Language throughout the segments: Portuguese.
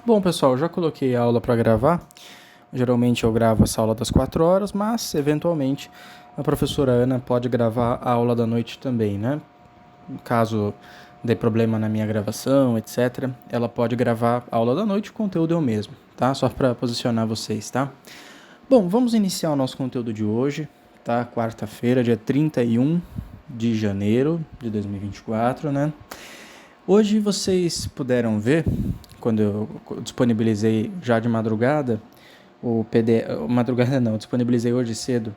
Bom, pessoal, eu já coloquei a aula para gravar. Geralmente eu gravo essa aula das 4 horas, mas eventualmente a professora Ana pode gravar a aula da noite também, né? Caso dê problema na minha gravação, etc., ela pode gravar a aula da noite, o conteúdo é o mesmo, tá? Só para posicionar vocês, tá? Bom, vamos iniciar o nosso conteúdo de hoje, tá? Quarta-feira, dia 31 de janeiro de 2024, né? Hoje vocês puderam ver, quando eu disponibilizei já de madrugada, o PDF, madrugada não, disponibilizei hoje cedo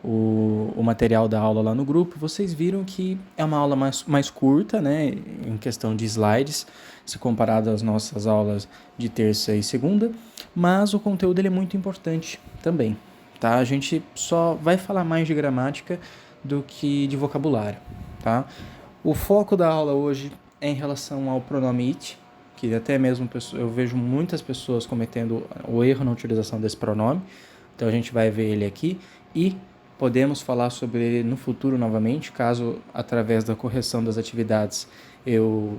o material da aula lá no grupo, vocês viram que é uma aula mais curta, né, em questão de slides, se comparado às nossas aulas de terça e segunda, mas o conteúdo ele é muito importante também, tá? A gente só vai falar mais de gramática do que de vocabulário, tá? O foco da aula hoje é em relação ao pronome it, que até mesmo eu vejo muitas pessoas cometendo o erro na utilização desse pronome, então a gente vai ver ele aqui e podemos falar sobre ele no futuro novamente, caso através da correção das atividades eu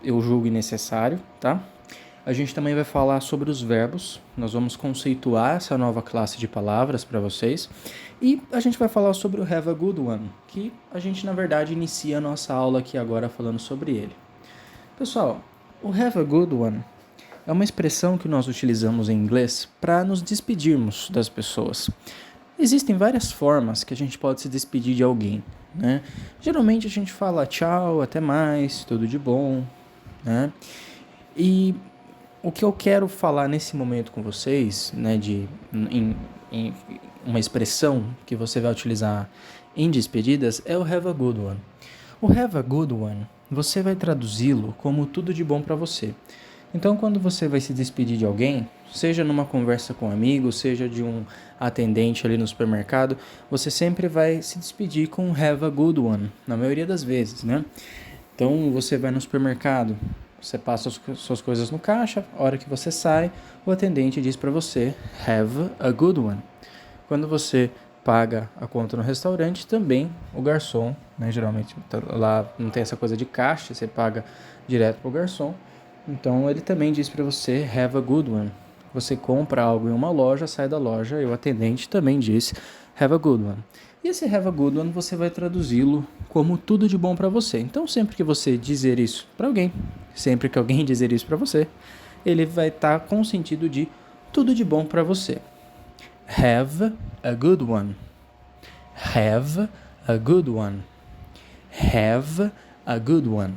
julgue necessário, tá? A gente também vai falar sobre os verbos, nós vamos conceituar essa nova classe de palavras para vocês e a gente vai falar sobre o have a good one, que a gente na verdade inicia a nossa aula aqui agora falando sobre ele. Pessoal, o have a good one é uma expressão que nós utilizamos em inglês para nos despedirmos das pessoas. Existem várias formas que a gente pode se despedir de alguém, né? Geralmente a gente fala tchau, até mais, tudo de bom, né? E o que eu quero falar nesse momento com vocês, né, em uma expressão que você vai utilizar em despedidas é o have a good one. O have a good one, você vai traduzi-lo como tudo de bom para você. Então, quando você vai se despedir de alguém, seja numa conversa com um amigo, seja de um atendente ali no supermercado, você sempre vai se despedir com have a good one, na maioria das vezes, né? Então, você vai no supermercado, você passa as suas coisas no caixa, a hora que você sai, o atendente diz para você have a good one. Quando você paga a conta no restaurante, também o garçom, né, geralmente lá não tem essa coisa de caixa, você paga direto pro garçom, então ele também diz para você have a good one. Você compra algo em uma loja, sai da loja e o atendente também diz have a good one. E esse have a good one você vai traduzi-lo como tudo de bom para você. Então sempre que você dizer isso para alguém, sempre que alguém dizer isso para você, ele vai estar com o sentido de tudo de bom para você. Have a good one. Have a good one. Have a good one.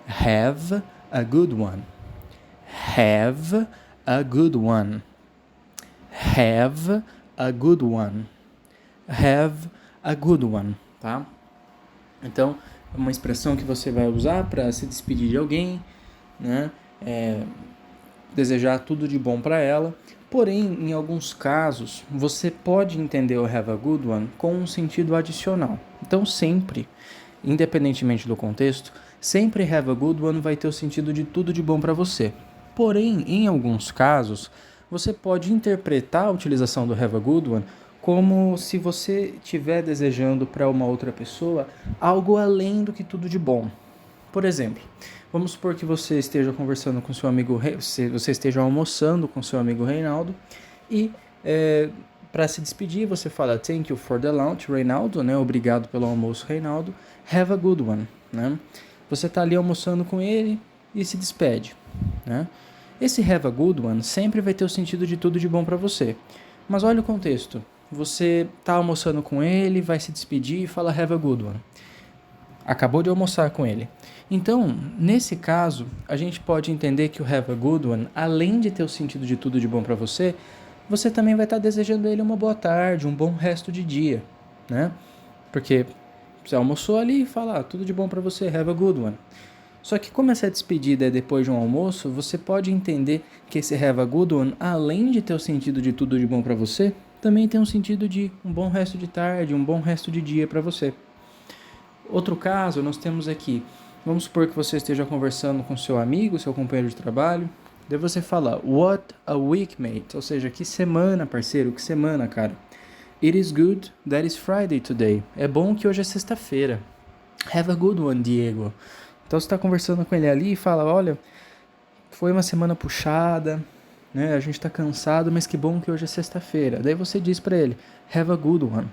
Have a good one. Have a good one. Have a good one. Have a good one, tá? Então, é uma expressão que você vai usar para se despedir de alguém, né? Desejar tudo de bom para ela. Porém, em alguns casos, você pode entender o have a good one com um sentido adicional. Então, sempre, independentemente do contexto, sempre have a good one vai ter o sentido de tudo de bom para você. Porém, em alguns casos, você pode interpretar a utilização do have a good one como se você estiver desejando para uma outra pessoa algo além do que tudo de bom. Por exemplo, vamos supor que você esteja conversando com seu amigo, você esteja almoçando com seu amigo Reinaldo e para se despedir você fala thank you for the lunch, Reinaldo, né? Obrigado pelo almoço, Reinaldo. Have a good one, né? Você está ali almoçando com ele e se despede, né? Esse have a good one sempre vai ter o sentido de tudo de bom para você. Mas olha o contexto. Você está almoçando com ele, vai se despedir e fala have a good one. Acabou de almoçar com ele. Então, nesse caso, a gente pode entender que o have a good one, além de ter o sentido de tudo de bom para você, você também vai estar desejando a ele uma boa tarde, um bom resto de dia, né? Porque você almoçou ali e fala, tudo de bom para você, have a good one. Só que como essa despedida é depois de um almoço, você pode entender que esse have a good one, além de ter o sentido de tudo de bom para você, também tem um sentido de um bom resto de tarde, um bom resto de dia para você. Outro caso, nós temos aqui, vamos supor que você esteja conversando com seu amigo, seu companheiro de trabalho, daí você fala, what a week, mate, ou seja, que semana, parceiro, que semana, cara. It is good that is Friday today. É bom que hoje é sexta-feira. Have a good one, Diego. Então você está conversando com ele ali e fala, olha, foi uma semana puxada, né? A gente tá cansado, mas que bom que hoje é sexta-feira. Daí você diz para ele, have a good one.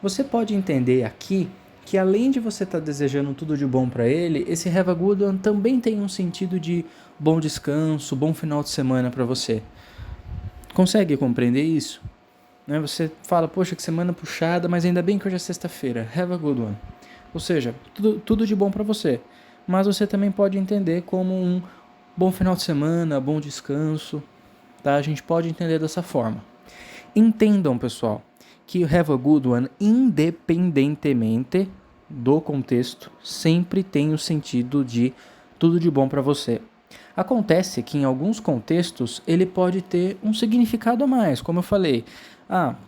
Você pode entender aqui que além de você estar desejando tudo de bom para ele, esse have a good one também tem um sentido de bom descanso, bom final de semana para você. Consegue compreender isso? Né? Você fala, poxa, que semana puxada, mas ainda bem que hoje é sexta-feira. Have a good one. Ou seja, tudo de bom para você. Mas você também pode entender como um bom final de semana, bom descanso. Tá? A gente pode entender dessa forma. Entendam, pessoal, que o have a good one, independentemente do contexto, sempre tem o sentido de tudo de bom para você. Acontece que em alguns contextos ele pode ter um significado a mais, como eu falei.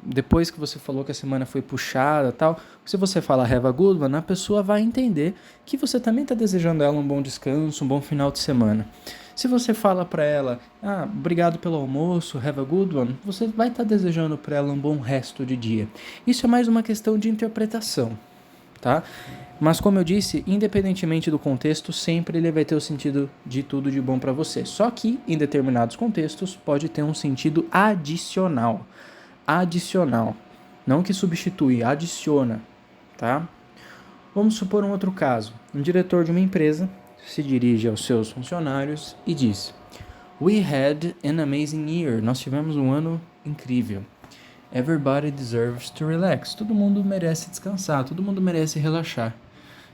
Depois que você falou que a semana foi puxada, tal, se você falar have a good one, a pessoa vai entender que você também está desejando a ela um bom descanso, um bom final de semana. Se você fala para ela, obrigado pelo almoço, have a good one, você vai estar desejando para ela um bom resto de dia. Isso é mais uma questão de interpretação, tá? Mas como eu disse, independentemente do contexto, sempre ele vai ter o sentido de tudo de bom para você. Só que em determinados contextos pode ter um sentido adicional. Adicional, não que substitui, adiciona, tá? Vamos supor um outro caso. Um diretor de uma empresa se dirige aos seus funcionários e diz: We had an amazing year. Nós tivemos um ano incrível. Everybody deserves to relax. Todo mundo merece descansar, todo mundo merece relaxar.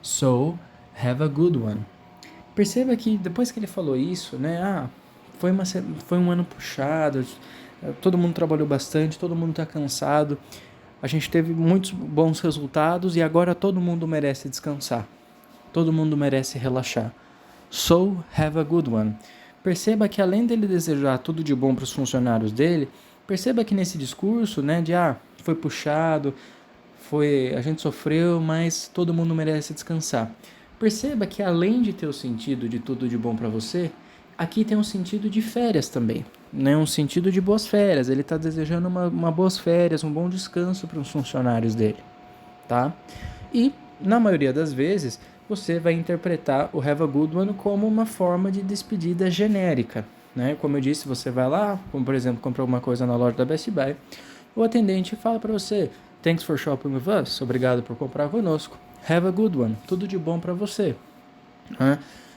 So, have a good one. Perceba que depois que ele falou isso, né? Foi um ano puxado, todo mundo trabalhou bastante, todo mundo está cansado. A gente teve muitos bons resultados e agora todo mundo merece descansar. Todo mundo merece relaxar. So, have a good one. Perceba que além dele desejar tudo de bom para os funcionários dele, perceba que nesse discurso, né, foi puxado, a gente sofreu, mas todo mundo merece descansar. Perceba que além de ter o sentido de tudo de bom para você, aqui tem um sentido de férias também, né? Um sentido de boas férias. Ele está desejando uma boas férias, um bom descanso para os funcionários dele, tá? E, na maioria das vezes, você vai interpretar o have a good one como uma forma de despedida genérica, né? Como eu disse, você vai lá, como por exemplo, comprar alguma coisa na loja da Best Buy, o atendente fala para você, thanks for shopping with us, obrigado por comprar conosco, have a good one, tudo de bom para você.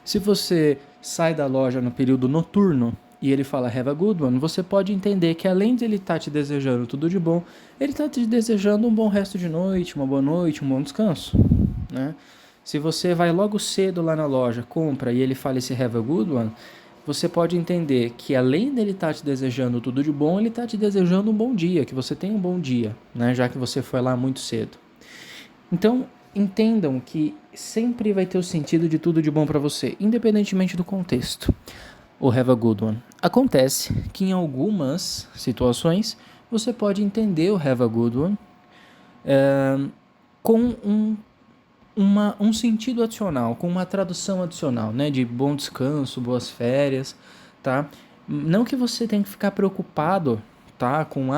Se você sai da loja no período noturno e ele fala have a good one, você pode entender que além de ele estar te desejando tudo de bom, ele está te desejando um bom resto de noite, uma boa noite, um bom descanso, né? Se você vai logo cedo lá na loja, compra e ele fala esse have a good one, você pode entender que além dele estar te desejando tudo de bom, ele está te desejando um bom dia, que você tenha um bom dia, né? Já que você foi lá muito cedo. Então, entendam que sempre vai ter o sentido de tudo de bom para você, independentemente do contexto. O have a good one. Acontece que em algumas situações você pode entender o have a good one com um sentido adicional, com uma tradução adicional, né, de bom descanso, boas férias, tá? Não que você tenha que ficar preocupado, tá, com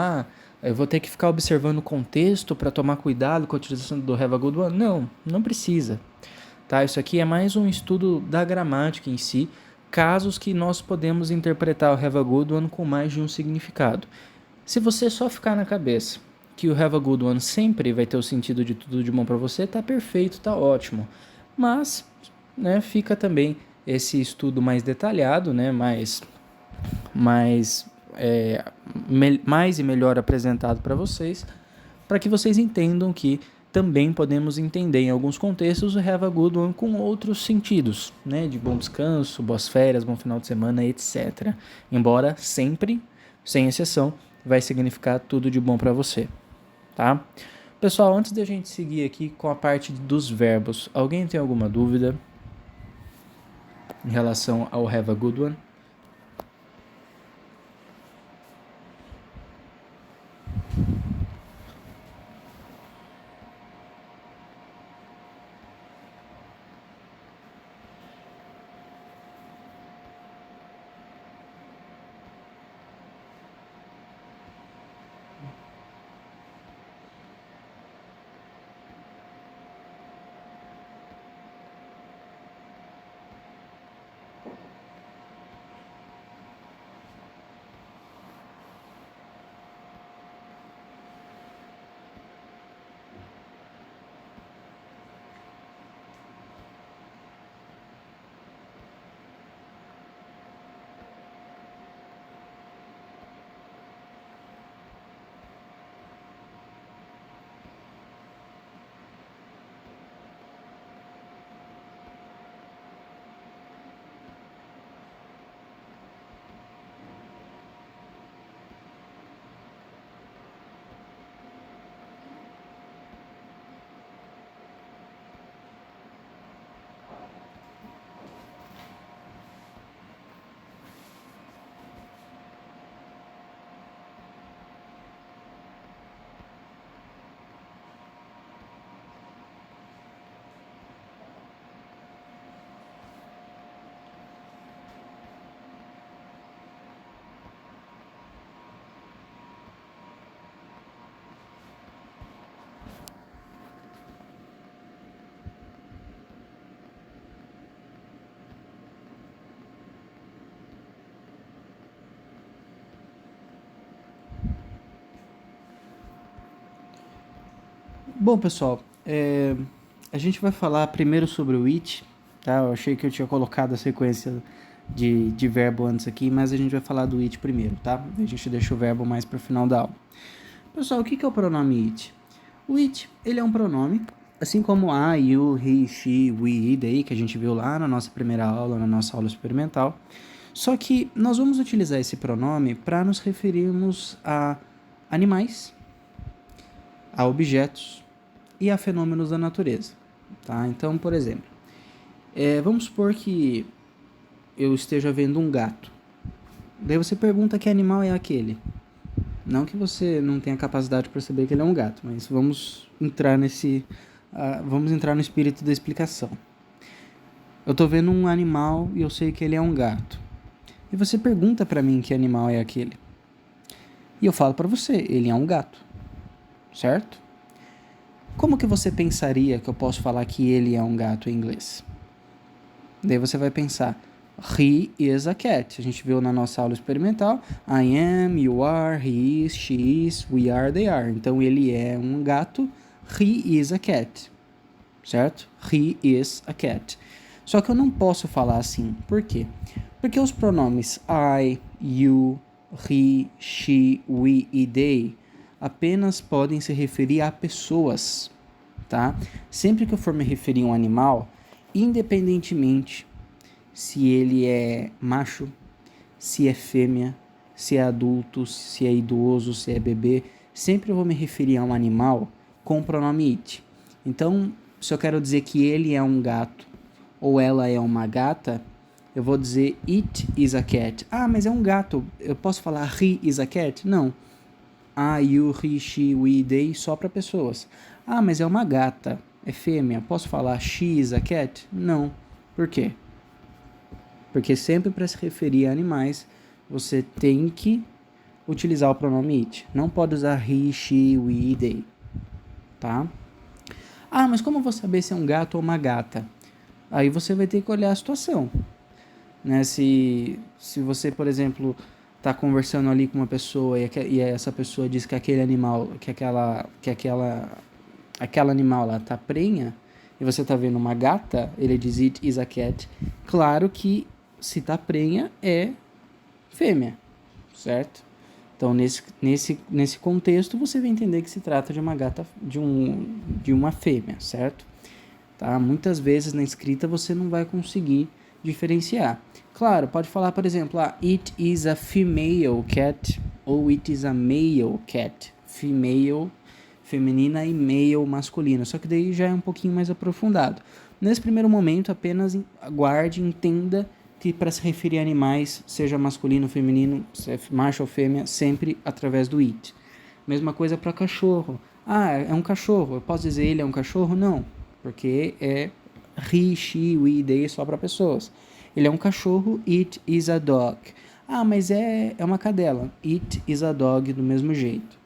eu vou ter que ficar observando o contexto para tomar cuidado com a utilização do have a good one. Não precisa, tá? Isso aqui é mais um estudo da gramática em si, casos que nós podemos interpretar o have a good one com mais de um significado. Se você só ficar na cabeça que o have a good one sempre vai ter o sentido de tudo de bom para você, tá perfeito, tá ótimo. Mas, né, fica também esse estudo mais detalhado, né, mais e melhor apresentado para vocês entendam que também podemos entender em alguns contextos o have a good one com outros sentidos, né, de bom descanso, boas férias, bom final de semana, etc. Embora sempre, sem exceção, vai significar tudo de bom para você, tá? Pessoal, antes de a gente seguir aqui com a parte dos verbos, alguém tem alguma dúvida em relação ao have a good one? Bom, pessoal, a gente vai falar primeiro sobre o it, tá? Eu achei que eu tinha colocado a sequência de verbo antes aqui, mas a gente vai falar do it primeiro, tá? A gente deixa o verbo mais para o final da aula. Pessoal, o que é o pronome it? O it, ele é um pronome, assim como I, you, he, she, we, they, que a gente viu lá na nossa primeira aula, na nossa aula experimental. Só que nós vamos utilizar esse pronome para nos referirmos a animais, a objetos e a fenômenos da natureza. Tá? Então, por exemplo, vamos supor que eu esteja vendo um gato. Daí você pergunta que animal é aquele. Não que você não tenha capacidade de perceber que ele é um gato, mas vamos entrar no espírito da explicação. Eu estou vendo um animal e eu sei que ele é um gato. E você pergunta para mim que animal é aquele. E eu falo para você, ele é um gato. Certo? Como que você pensaria que eu posso falar que ele é um gato em inglês? Daí você vai pensar, he is a cat. A gente viu na nossa aula experimental, I am, you are, he is, she is, we are, they are. Então ele é um gato, he is a cat. Certo? He is a cat. Só que eu não posso falar assim. Por quê? Porque os pronomes I, you, he, she, we e they apenas podem se referir a pessoas, tá? Sempre que eu for me referir a um animal, independentemente se ele é macho, se é fêmea, se é adulto, se é idoso, se é bebê, sempre eu vou me referir a um animal com o pronome it. Então, se eu quero dizer que ele é um gato ou ela é uma gata, eu vou dizer it is a cat. Ah, mas é um gato, eu posso falar he is a cat? Não. I, you, he, she, we, they, só para pessoas. Ah, mas é uma gata, é fêmea, posso falar she is a cat? Não. Por quê? Porque sempre para se referir a animais, você tem que utilizar o pronome it. Não pode usar he, she, we, they. Tá? Ah, mas como eu vou saber se é um gato ou uma gata? Aí você vai ter que olhar a situação. Né? Se você, por exemplo, tá conversando ali com uma pessoa e essa pessoa diz que aquele animal, aquela animal lá tá prenha, e você tá vendo uma gata, ele diz it is a cat, claro que se tá prenha é fêmea, certo? Então nesse contexto você vai entender que se trata de uma gata, de uma fêmea, certo? Tá? Muitas vezes na escrita você não vai conseguir diferenciar. Claro, pode falar, por exemplo, it is a female cat ou it is a male cat. Female, feminina e male, masculino. Só que daí já é um pouquinho mais aprofundado. Nesse primeiro momento, apenas aguarde, entenda que para se referir a animais, seja masculino ou feminino, macho ou fêmea, sempre através do it. Mesma coisa para cachorro. Ah, é um cachorro. Eu posso dizer ele é um cachorro? Não, porque é he, she, we, they só para pessoas. Ele é um cachorro, it is a dog. Ah, mas é uma cadela. It is a dog do mesmo jeito.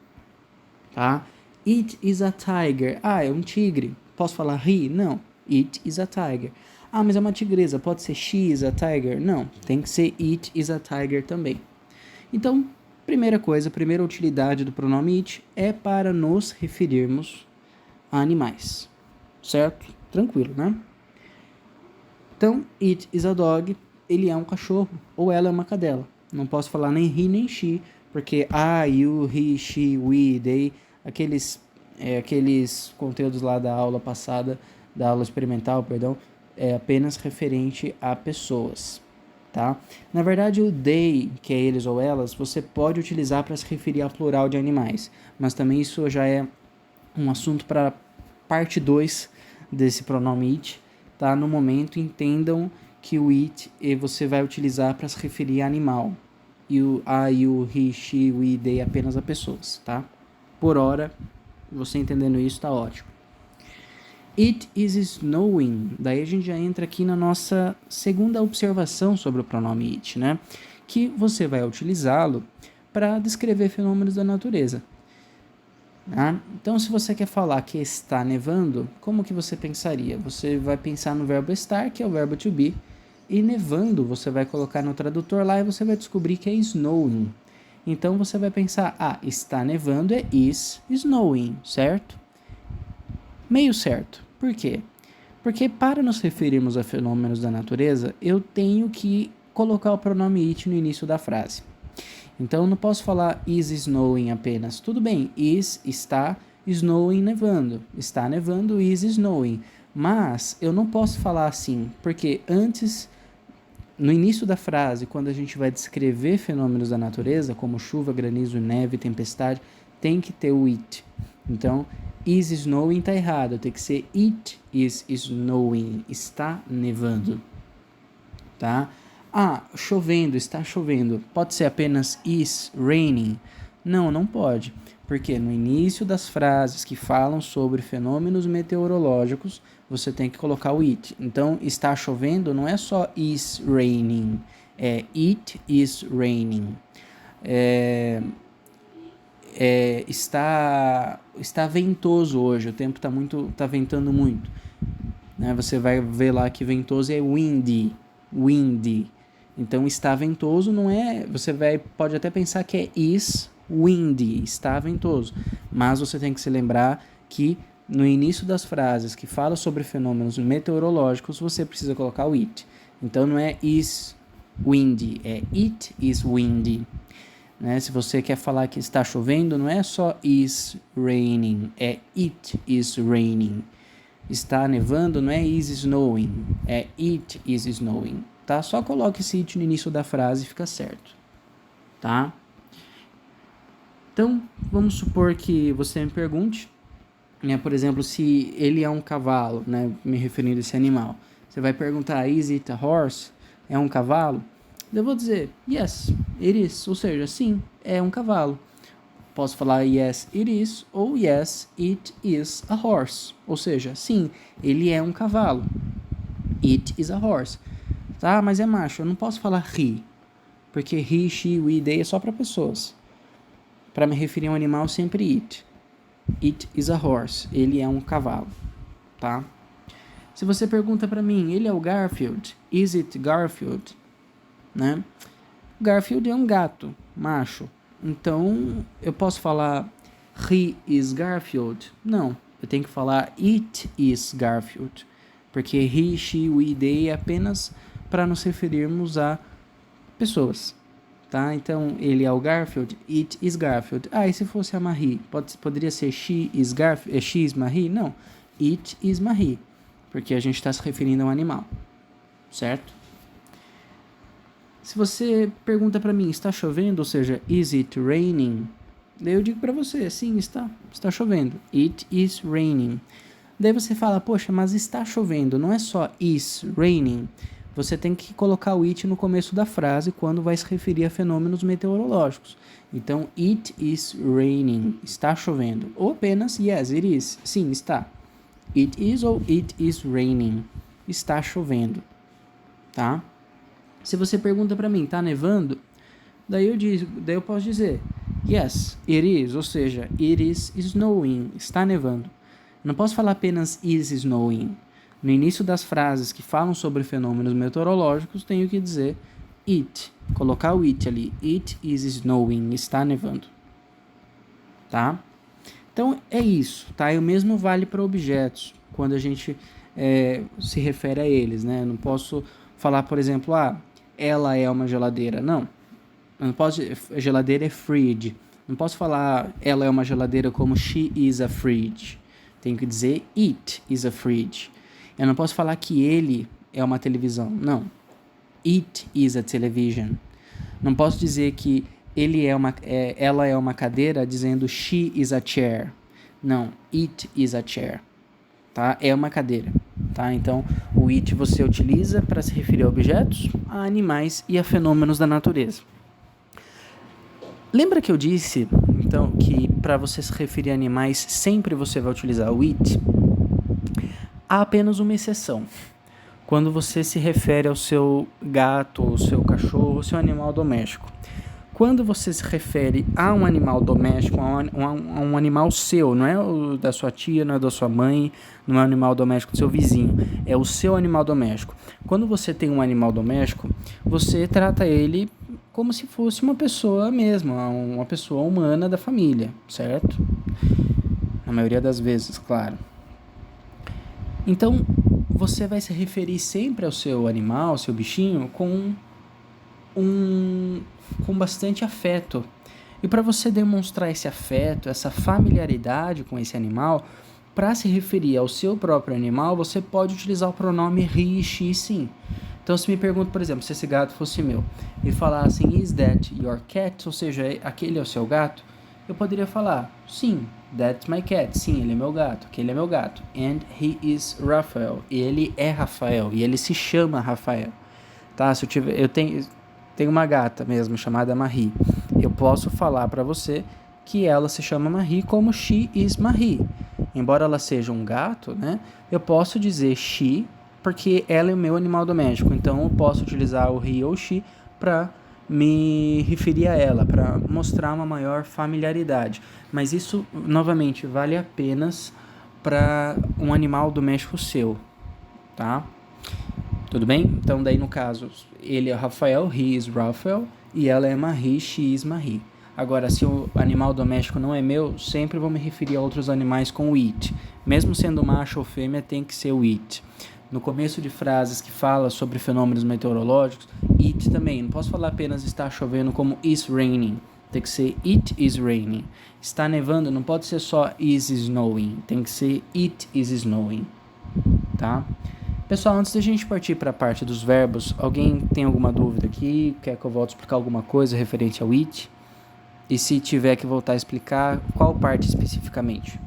Tá? It is a tiger. Ah, é um tigre. Posso falar he? Não. It is a tiger. Ah, mas é uma tigresa. Pode ser she is a tiger? Não. Tem que ser it is a tiger também. Então, primeira utilidade do pronome it é para nos referirmos a animais. Certo? Tranquilo, né? Então, it is a dog, ele é um cachorro, ou ela é uma cadela. Não posso falar nem he nem she, porque I, you, he, she, we, they, aqueles conteúdos lá da aula passada, da aula experimental, perdão, é apenas referente a pessoas, tá? Na verdade, o they, que é eles ou elas, você pode utilizar para se referir ao plural de animais, mas também isso já é um assunto para parte 2 desse pronome it. Tá? No momento, entendam que o it você vai utilizar para se referir a animal. E o I, you, he, she, we, they apenas a pessoas. Tá? Por hora, você entendendo isso, está ótimo. It is snowing. Daí a gente já entra aqui na nossa segunda observação sobre o pronome it, né? Que você vai utilizá-lo para descrever fenômenos da natureza. Ah, então, se você quer falar que está nevando, como que você pensaria? Você vai pensar no verbo estar, que é o verbo to be, e nevando você vai colocar no tradutor lá e você vai descobrir que é snowing. Então, você vai pensar, está nevando é is snowing, certo? Meio certo. Por quê? Porque para nos referirmos a fenômenos da natureza, eu tenho que colocar o pronome it no início da frase. Então eu não posso falar is snowing apenas. Tudo bem, is está, snowing nevando. Está nevando, is snowing. Mas eu não posso falar assim, porque antes, no início da frase, quando a gente vai descrever fenômenos da natureza, como chuva, granizo, neve, tempestade, tem que ter o it. Então, is snowing está errado, tem que ser it is snowing, está nevando, tá? Chovendo, está chovendo, pode ser apenas is raining? Não, não pode, porque no início das frases que falam sobre fenômenos meteorológicos, você tem que colocar o it. Então, está chovendo não é só is raining, é it is raining. Está ventoso hoje, o tempo está ventando muito. Né? Você vai ver lá que ventoso é windy. Então, está ventoso não é... pode até pensar que é is windy, está ventoso. Mas você tem que se lembrar que no início das frases que falam sobre fenômenos meteorológicos, você precisa colocar o it. Então, não é is windy, é it is windy. Né? Se você quer falar que está chovendo, não é só is raining, é it is raining. Está nevando, não é is snowing, é it is snowing. Tá? Só coloque esse it no início da frase e fica certo. Tá? Então, vamos supor que você me pergunte, né, por exemplo, se ele é um cavalo, né, me referindo a esse animal. Você vai perguntar, is it a horse? É um cavalo? Eu vou dizer, yes, it is, ou seja, sim, é um cavalo. Posso falar yes, it is, ou yes, it is a horse, ou seja, sim, ele é um cavalo. It is a horse. Tá, mas é macho, eu não posso falar he, porque he, she, we, they é só para pessoas. Para me referir a um animal, sempre it. It is a horse, ele é um cavalo, tá? Se você pergunta para mim, ele é o Garfield, is it Garfield? Né? Garfield é um gato, macho. Então, eu posso falar he is Garfield? Não, eu tenho que falar it is Garfield. Porque he, she, we, they é apenas para nos referirmos a pessoas. Tá? Então, ele é o Garfield, it is Garfield. E se fosse a Marie? Poderia ser she is Garfield, she is Marie? Não, it is Marie. Porque a gente está se referindo a um animal. Certo? Se você pergunta para mim, está chovendo, ou seja, is it raining? Daí eu digo para você, sim, está chovendo. It is raining. Daí você fala, poxa, mas está chovendo, não é só is raining. Você tem que colocar o it no começo da frase quando vai se referir a fenômenos meteorológicos. Então, it is raining, está chovendo. Ou apenas, yes, it is, sim, está. It is ou it is raining, está chovendo, tá? Se você pergunta para mim, tá nevando? Daí eu posso dizer, yes, it is, ou seja, it is snowing, está nevando. Não posso falar apenas is snowing. No início das frases que falam sobre fenômenos meteorológicos, tenho que dizer it, colocar o it ali, it is snowing, está nevando. Tá? Então, é isso, tá? E o mesmo vale para objetos, quando a gente se refere a eles, né? Não posso falar, por exemplo, ela é uma geladeira. Não posso, geladeira é fridge. Não posso falar ela é uma geladeira como she is a fridge. Tenho que dizer it is a fridge. Eu não posso falar que ele é uma televisão. Não. It is a television. Não posso dizer que ela é uma cadeira dizendo she is a chair. Não. It is a chair. Tá? É uma cadeira. Tá? Então, o it você utiliza para se referir a objetos, a animais e a fenômenos da natureza. Lembra que eu disse, então, que para você se referir a animais, sempre você vai utilizar o it? Há apenas uma exceção. Quando você se refere ao seu gato, ao seu cachorro, ao seu animal doméstico. Quando você se refere a um animal doméstico, a um animal seu, não é o da sua tia, não é da sua mãe, não é o animal doméstico do seu vizinho, é o seu animal doméstico. Quando você tem um animal doméstico, você trata ele como se fosse uma pessoa mesma, uma pessoa humana da família, certo? Na maioria das vezes, claro. Então, você vai se referir sempre ao seu animal, ao seu bichinho, com bastante afeto. E para você demonstrar esse afeto, essa familiaridade com esse animal, para se referir ao seu próprio animal, você pode utilizar o pronome he e she, sim. Então, se me pergunta, por exemplo, se esse gato fosse meu, e falar assim, is that your cat? Ou seja, aquele é o seu gato? Eu poderia falar, sim, that's my cat. Sim, ele é meu gato, aquele é meu gato. And he is Raphael. E ele é Rafael, e ele se chama Rafael. Tá? Se eu tenho uma gata mesmo, chamada Marie. Eu posso falar para você que ela se chama Marie como she is Marie. Embora ela seja um gato, né? Eu posso dizer she porque ela é o meu animal doméstico. Então eu posso utilizar o he ou she para me referir a ela, para mostrar uma maior familiaridade. Mas isso, novamente, vale apenas para um animal doméstico seu, tá? Tudo bem? Então daí no caso, ele é Rafael, he is Raphael, e ela é Marie, she is Marie. Agora, se o animal doméstico não é meu, sempre vou me referir a outros animais com it. Mesmo sendo macho ou fêmea, tem que ser o it. No começo de frases que fala sobre fenômenos meteorológicos, it também. Não posso falar apenas está chovendo como is raining. Tem que ser it is raining. Está nevando, não pode ser só is snowing. Tem que ser it is snowing. Tá? Pessoal, antes da gente partir para a parte dos verbos, alguém tem alguma dúvida aqui? Quer que eu volte a explicar alguma coisa referente ao it? E se tiver que voltar a explicar, qual parte especificamente?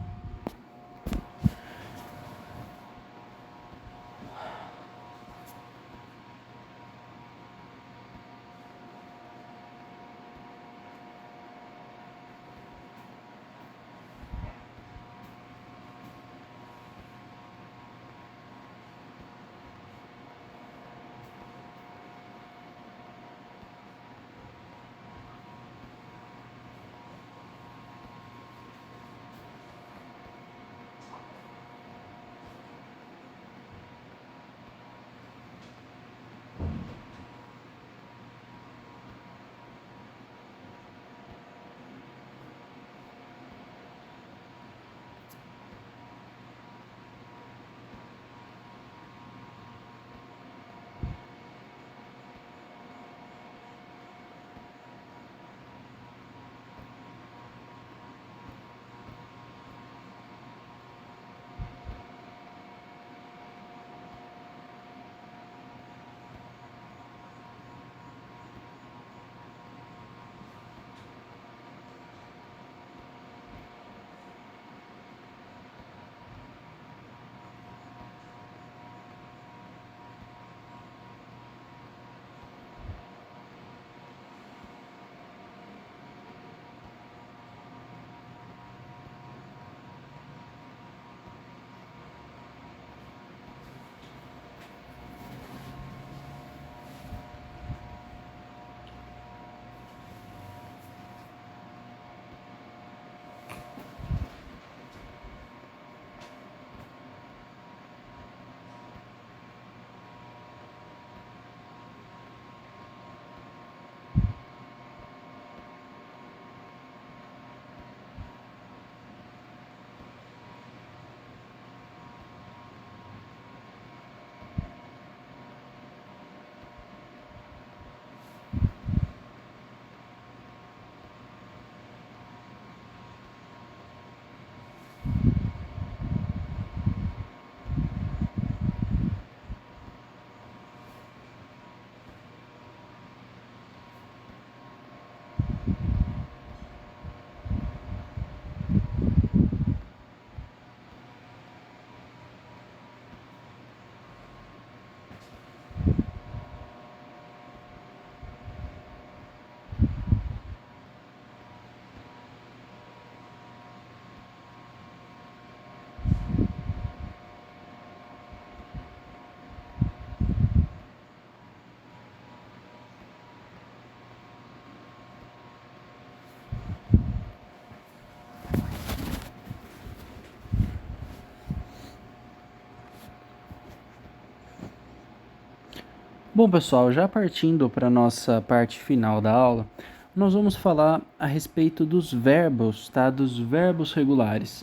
Bom, pessoal, já partindo para a nossa parte final da aula, nós vamos falar a respeito dos verbos, tá? Dos verbos regulares.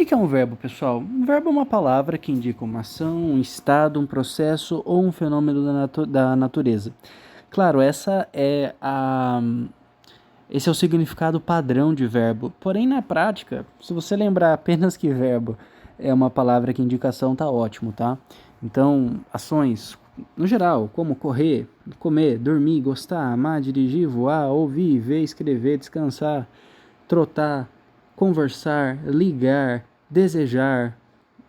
que é um verbo, pessoal? Um verbo é uma palavra que indica uma ação, um estado, um processo ou um fenômeno da natureza. Claro, esse é o significado padrão de verbo. Porém, na prática, se você lembrar apenas que verbo é uma palavra que indica ação, tá ótimo, tá? Então, ações, no geral, como correr, comer, dormir, gostar, amar, dirigir, voar, ouvir, ver, escrever, descansar, trotar, conversar, ligar, desejar,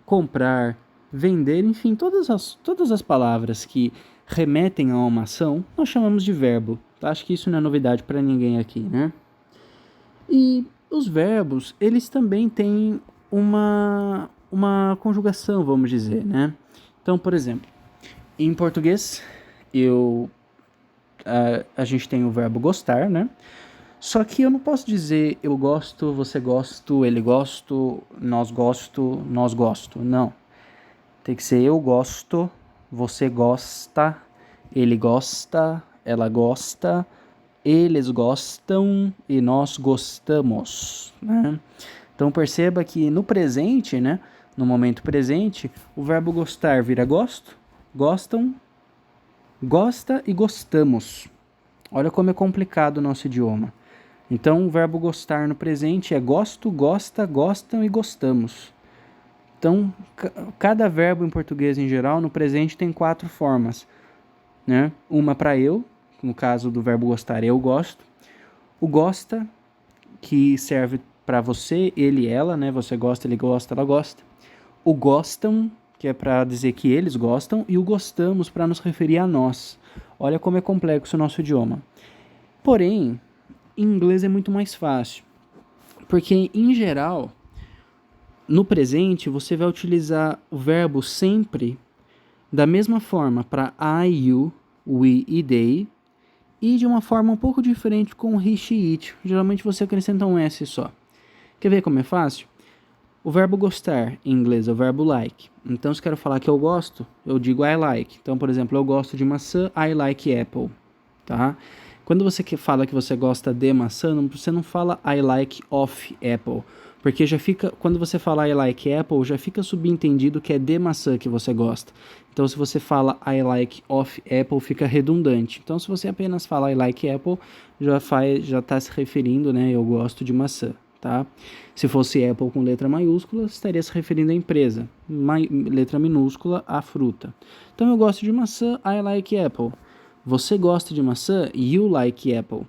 comprar, vender, enfim, todas as palavras que remetem a uma ação, nós chamamos de verbo. Acho que isso não é novidade para ninguém aqui, né? E os verbos, eles também têm uma conjugação, vamos dizer, né? Então, por exemplo, em português, a gente tem o verbo gostar, né? Só que eu não posso dizer eu gosto, você gosto, ele gosto, nós gosto. Não. Tem que ser eu gosto, você gosta, ele gosta, ela gosta, eles gostam e nós gostamos, né? Então perceba que no presente, né, no momento presente, o verbo gostar vira gosto, gostam, gosta e gostamos. Olha como é complicado o nosso idioma. Então o verbo gostar no presente é gosto, gosta, gostam e gostamos. Então cada verbo em português em geral no presente tem 4 formas, né? Uma para eu, no caso do verbo gostar, eu gosto. O gosta, que serve para você, ele, ela, né? Você gosta, ele gosta, ela gosta. O gostam, que é para dizer que eles gostam, e o gostamos para nos referir a nós. Olha como é complexo o nosso idioma. Porém, em inglês é muito mais fácil, porque em geral, no presente, você vai utilizar o verbo sempre da mesma forma para I, you, we e they, e de uma forma um pouco diferente com he, she, it. Geralmente você acrescenta um S só. Quer ver como é fácil? O verbo gostar, em inglês, é o verbo like. Então, se eu quero falar que eu gosto, eu digo I like. Então, por exemplo, eu gosto de maçã, I like apple. Tá? Quando você fala que você gosta de maçã, você não fala I like of apple. Porque já fica, quando você fala I like apple, já fica subentendido que é de maçã que você gosta. Então, se você fala I like of apple, fica redundante. Então, se você apenas fala I like apple, já está se referindo, né? Eu gosto de maçã, tá? Se fosse apple com letra maiúscula, estaria se referindo à empresa. Letra minúscula, à fruta. Então, eu gosto de maçã, I like apple. Você gosta de maçã, you like apple.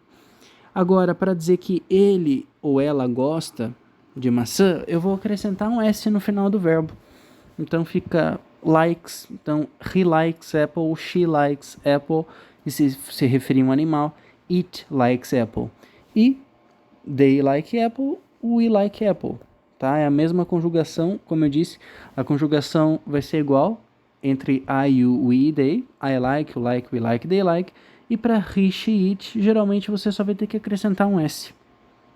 Agora, para dizer que ele ou ela gosta de maçã, eu vou acrescentar um S no final do verbo. Então fica likes, então he likes apple, she likes apple, e se referir a um animal, it likes apple. E they like apple, we like apple. Tá? É a mesma conjugação, como eu disse, a conjugação vai ser igual entre I, you, we e they. I like, you like, we like, they like. E para he, she, it, geralmente você só vai ter que acrescentar um S.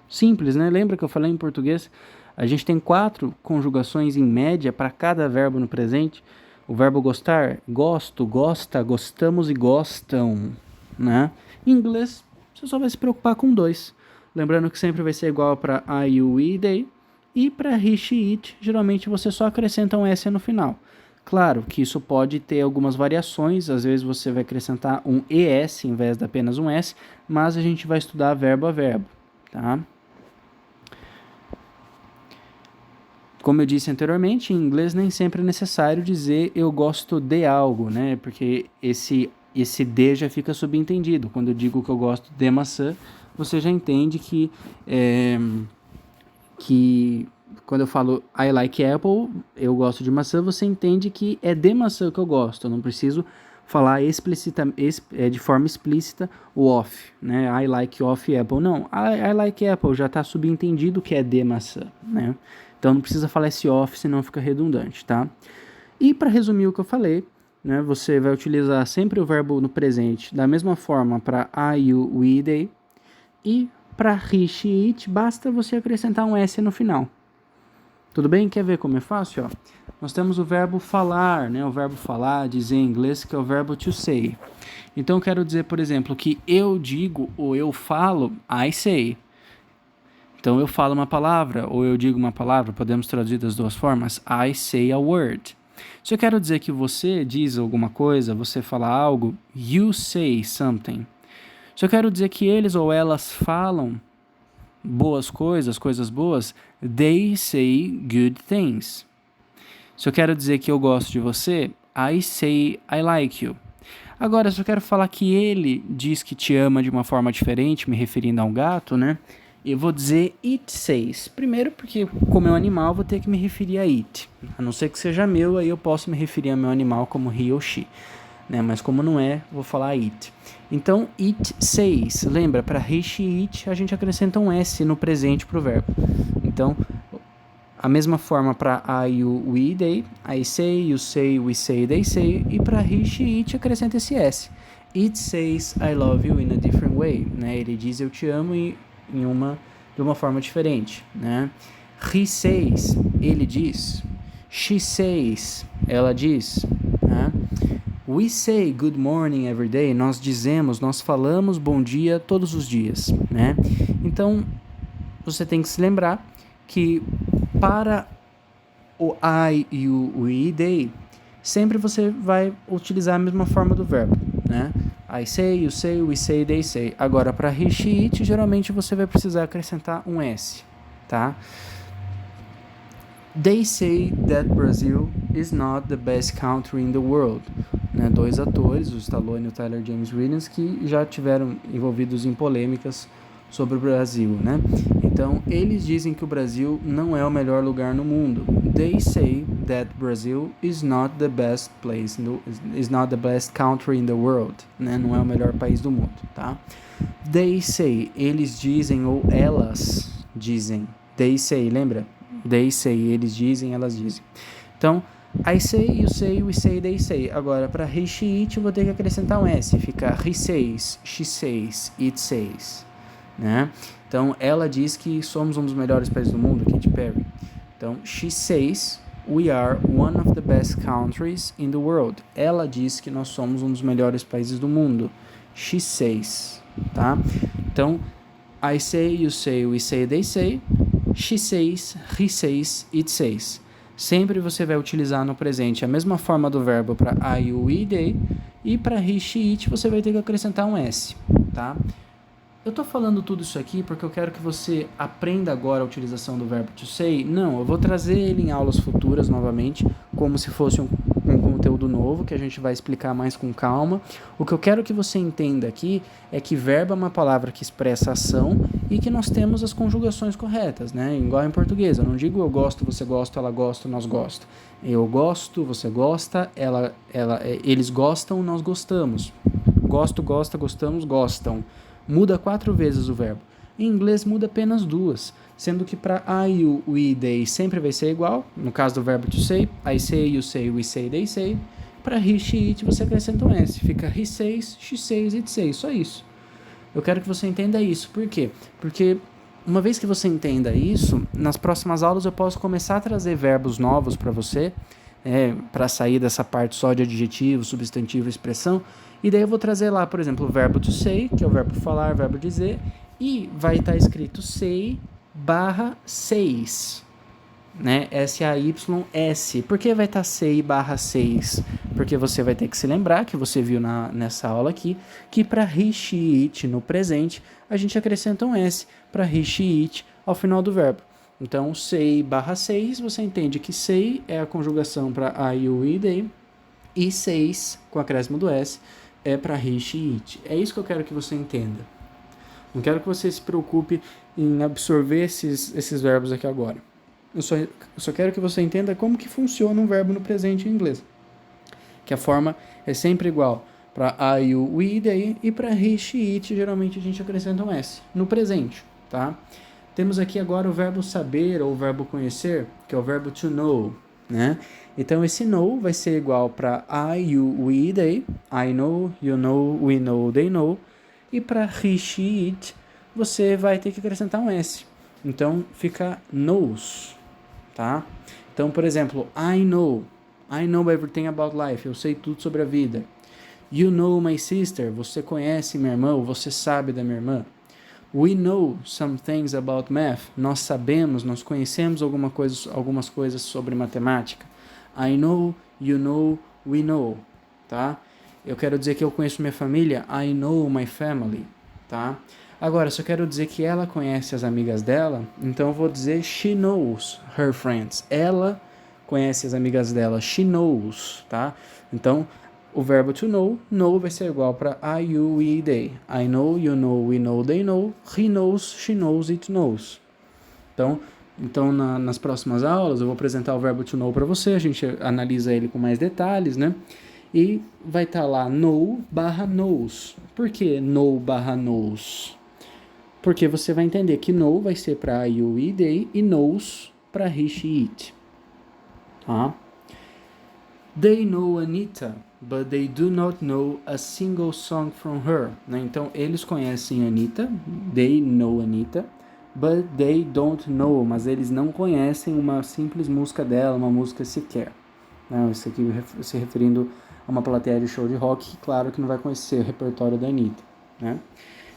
Simples, né? Lembra que eu falei em português? A gente tem 4 conjugações em média para cada verbo no presente. O verbo gostar, gosto, gosta, gostamos e gostam, né? Em inglês, você só vai se preocupar com 2. Lembrando que sempre vai ser igual para I, you, we e they. E para he, she, it, geralmente você só acrescenta um S no final. Claro que isso pode ter algumas variações, às vezes você vai acrescentar um ES em vez de apenas um S, mas a gente vai estudar verbo a verbo, tá? Como eu disse anteriormente, em inglês nem sempre é necessário dizer eu gosto de algo, né? Porque esse de já fica subentendido. Quando eu digo que eu gosto de maçã, você já entende que quando eu falo I like apple, eu gosto de maçã, você entende que é de maçã que eu gosto. Eu não preciso falar de forma explícita o off, né? I like of apple. Não, I like apple já está subentendido que é de maçã, né? Então não precisa falar esse off, senão fica redundante, tá? E para resumir o que eu falei, né? Você vai utilizar sempre o verbo no presente da mesma forma para I, you, we, they. E para he, she, it, basta você acrescentar um S no final. Tudo bem? Quer ver como é fácil? Ó? Nós temos o verbo falar, né? O verbo falar, dizer em inglês, que é o verbo to say. Então, eu quero dizer, por exemplo, que eu digo ou eu falo, I say. Então eu falo uma palavra ou eu digo uma palavra, podemos traduzir das duas formas. I say a word. Se eu quero dizer que você diz alguma coisa, você fala algo, you say something. Se eu quero dizer que eles ou elas falam boas coisas, coisas boas, they say good things. Se eu quero dizer que eu gosto de você, I say I like you. Agora, se eu quero falar que ele diz que te ama de uma forma diferente, me referindo a um gato, né? Eu vou dizer it says. Primeiro porque, como é um animal, vou ter que me referir a it. A não ser que seja meu, aí eu posso me referir ao meu animal como he ou she. Né? Mas como não é, vou falar it. Então, it says. Lembra, para he, she, it, a gente acrescenta um S no presente para o verbo. Então, a mesma forma para I, you, we, they. I say, you say, we say, they say. E para he, she, it, acrescenta esse S. It says I love you in a different way. Né? Ele diz eu te amo de uma forma diferente. Né? He says, ele diz. She says, ela diz. Né? We say good morning every day. Nós dizemos, nós falamos bom dia todos os dias. Né? Então, você tem que se lembrar que para o I, you, we, they, sempre você vai utilizar a mesma forma do verbo, né? I say, you say, we say, they say. Agora, para he, she, it, geralmente você vai precisar acrescentar um S, tá? They say that Brazil is not the best country in the world. Né? Dois atores, o Stallone e o Tyler James Williams, que já tiveram envolvidos em polêmicas sobre o Brasil, né? Então, eles dizem que o Brasil não é o melhor lugar no mundo. They say that Brazil is not the best place, is not the best country in the world, né? Não é o melhor país do mundo, tá? They say, eles dizem ou elas dizem. They say, lembra? They say, eles dizem, elas dizem. Então, I say, you say, we say, they say. Agora, para he, she, it, eu vou ter que acrescentar um S. Fica he says, she says, it says. Né? Então, ela diz que somos um dos melhores países do mundo, Katy Perry. Então, she says we are one of the best countries in the world. Ela diz que nós somos um dos melhores países do mundo. She says, tá? Então, I say, you say, we say, they say. She says, he says, it says. Sempre você vai utilizar no presente a mesma forma do verbo para I, you, we, they. E para he, she, it, você vai ter que acrescentar um S, tá? Eu estou falando tudo isso aqui porque eu quero que você aprenda agora a utilização do verbo to say. Não, eu vou trazer ele em aulas futuras novamente, como se fosse um conteúdo novo, que a gente vai explicar mais com calma. O que eu quero que você entenda aqui é que verbo é uma palavra que expressa ação e que nós temos as conjugações corretas, né? Igual em português, eu não digo eu gosto, você gosta, ela gosta, nós gosta. Eu gosto, você gosta, eles gostam, nós gostamos. Gosto, gosta, gostamos, gostam. Muda 4 vezes o verbo. Em inglês muda apenas 2, sendo que para I, you, we, they sempre vai ser igual. No caso do verbo to say, I say, you say, we say, they say. Para he, she, it, você acrescenta um S. Fica he says, she says, it says. Só isso. Eu quero que você entenda isso. Por quê? Porque uma vez que você entenda isso, nas próximas aulas eu posso começar a trazer verbos novos para você, para sair dessa parte só de adjetivo, substantivo e expressão. E daí eu vou trazer lá, por exemplo, o verbo to say, que é o verbo falar, verbo dizer, e vai estar escrito say barra says, né? S-A-Y-S. Por que vai estar say barra says? Porque você vai ter que se lembrar, que você viu nessa aula aqui, que para he, she, it no presente, a gente acrescenta um S para he, she, it ao final do verbo. Então, say barra says, você entende que say é a conjugação para I, you, we, they, e says, com o acréscimo do S, é para he, she, it. É isso que eu quero que você entenda. Não quero que você se preocupe em absorver esses verbos aqui agora. Eu só quero que você entenda como que funciona um verbo no presente em inglês. Que a forma é sempre igual para I, you, we, they, e para he, she, it, geralmente a gente acrescenta um S no presente, tá? Temos aqui agora o verbo saber ou o verbo conhecer, que é o verbo to know, né? Então, esse know vai ser igual para I, you, we, they. I know, you know, we know, they know. E para he, she, it, você vai ter que acrescentar um S. Então, fica knows, tá? Então, por exemplo, I know everything about life. Eu sei tudo sobre a vida. You know my sister. Você conhece minha irmã ou você sabe da minha irmã. We know some things about math. Nós sabemos, nós conhecemos algumas coisas sobre matemática. I know, you know, we know, tá? Eu quero dizer que eu conheço minha família. I know my family, tá? Agora, se eu quero dizer que ela conhece as amigas dela, então eu vou dizer she knows her friends. Ela conhece as amigas dela. She knows, tá? Então, o verbo to know vai ser igual para I, you, we, they. I know, you know, we know, they know. He knows, she knows, it knows. Então nas próximas aulas eu vou apresentar o verbo to know para você, a gente analisa ele com mais detalhes, né? E vai estar lá know barra knows. Por que know barra knows? Porque você vai entender que know vai ser para I, you, we, they e knows para he, she, it. Tá? They know Anita, but they do not know a single song from her. Né? Então, eles conhecem Anita, they know Anita, but they don't know, mas eles não conhecem uma simples música dela, uma música sequer. Né? Isso aqui se referindo a uma plateia de show de rock, claro que não vai conhecer o repertório da Anita. Né?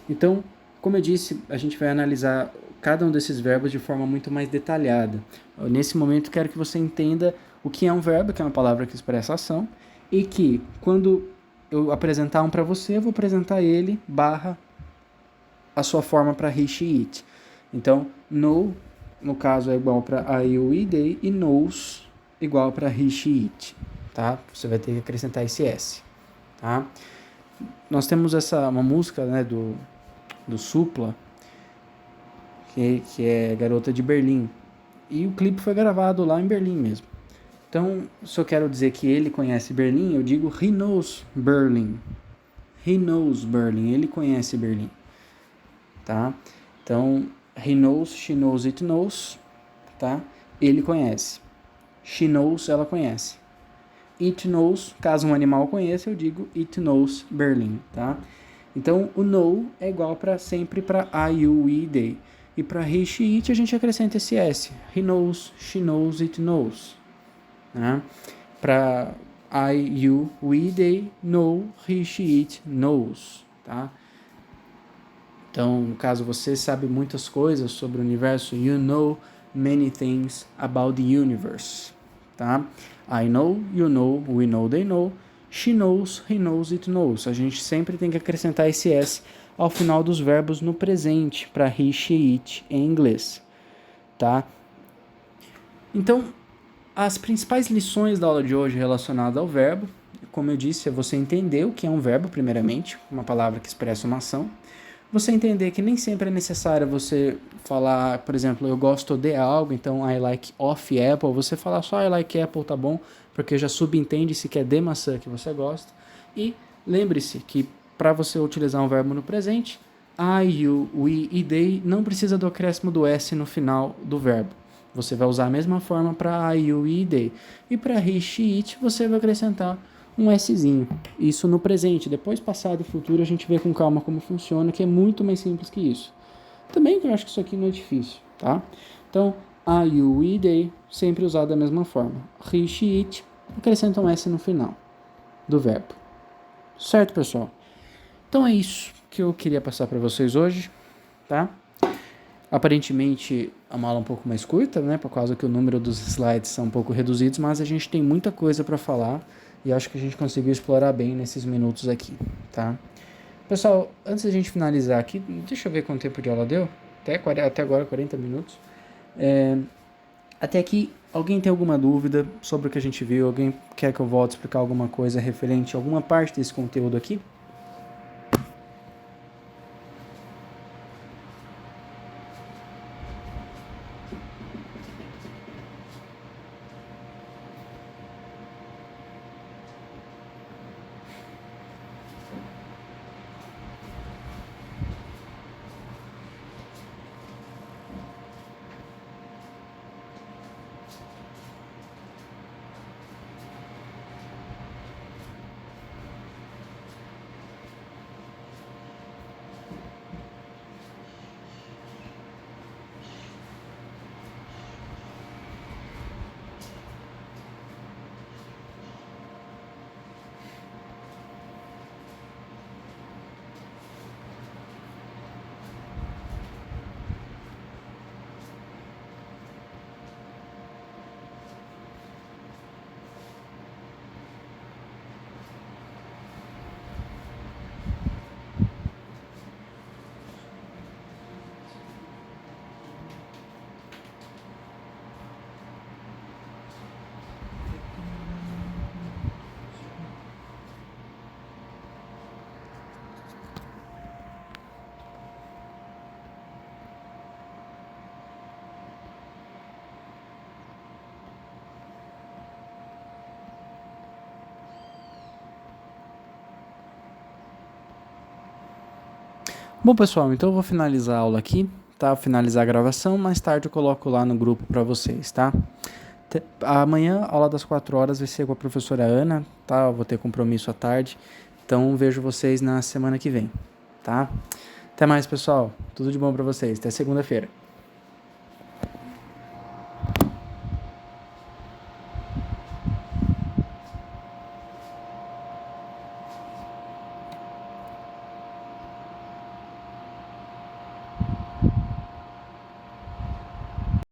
Então, como eu disse, a gente vai analisar cada um desses verbos de forma muito mais detalhada. Nesse momento, quero que você entenda o que é um verbo, que é uma palavra que expressa ação, e que, quando eu apresentar um para você, eu vou apresentar ele barra a sua forma para he, she, it. Então, know, no caso, é igual para I, you, we, they, e knows igual para he, she, it. Tá? Você vai ter que acrescentar esse S. Tá? Nós temos uma música, né, do Supla, que é Garota de Berlim. E o clipe foi gravado lá em Berlim mesmo. Então, se eu quero dizer que ele conhece Berlim, eu digo he knows Berlin. He knows Berlin. Ele conhece Berlim. Tá? Então, he knows, she knows, it knows. Tá? Ele conhece. She knows, ela conhece. It knows, caso um animal conheça, eu digo it knows Berlin. Tá? Então, o know é igual sempre para I, you, we, they. E para he, she, it, a gente acrescenta esse S. He knows, she knows, it knows. Né? Para I, you, we, they, know, he, she, it, knows. Tá? Então, no caso, você sabe muitas coisas sobre o universo. You know many things about the universe. Tá? I know, you know, we know, they know. She knows, he knows, it knows. A gente sempre tem que acrescentar esse S ao final dos verbos no presente, para he, she, it em inglês. Tá? Então, as principais lições da aula de hoje relacionadas ao verbo, como eu disse, é você entender o que é um verbo, primeiramente, uma palavra que expressa uma ação. Você entender que nem sempre é necessário você falar, por exemplo, eu gosto de algo, então I like of apple. Você falar só I like apple, tá bom? Porque já subentende-se que é de maçã que você gosta. E lembre-se que para você utilizar um verbo no presente, I, you, we e they não precisa do acréscimo do S no final do verbo. Você vai usar a mesma forma para I, you, we e they. E para he, she, it, você vai acrescentar um Szinho. Isso no presente. Depois, passado e futuro, a gente vê com calma como funciona, que é muito mais simples que isso. Também que eu acho que isso aqui não é difícil, tá? Então, I, you, we, they, sempre usado da mesma forma. He, she, it, acrescenta um S no final do verbo. Certo, pessoal? Então é isso que eu queria passar para vocês hoje, tá? Aparentemente é uma aula um pouco mais curta, né? Por causa que o número dos slides são um pouco reduzidos, mas a gente tem muita coisa para falar e acho que a gente conseguiu explorar bem nesses minutos aqui, tá? Pessoal, antes da gente finalizar aqui, deixa eu ver quanto tempo de aula deu. Até agora, 40 minutos. Até aqui, alguém tem alguma dúvida sobre o que a gente viu? Alguém quer que eu volte a explicar alguma coisa referente a alguma parte desse conteúdo aqui? Bom, pessoal, então eu vou finalizar a aula aqui, tá? Vou finalizar a gravação, mais tarde eu coloco lá no grupo para vocês, tá? Amanhã, a aula das 4 horas vai ser com a professora Ana, tá? Eu vou ter compromisso à tarde, então vejo vocês na semana que vem, tá? Até mais, pessoal. Tudo de bom para vocês. Até segunda-feira.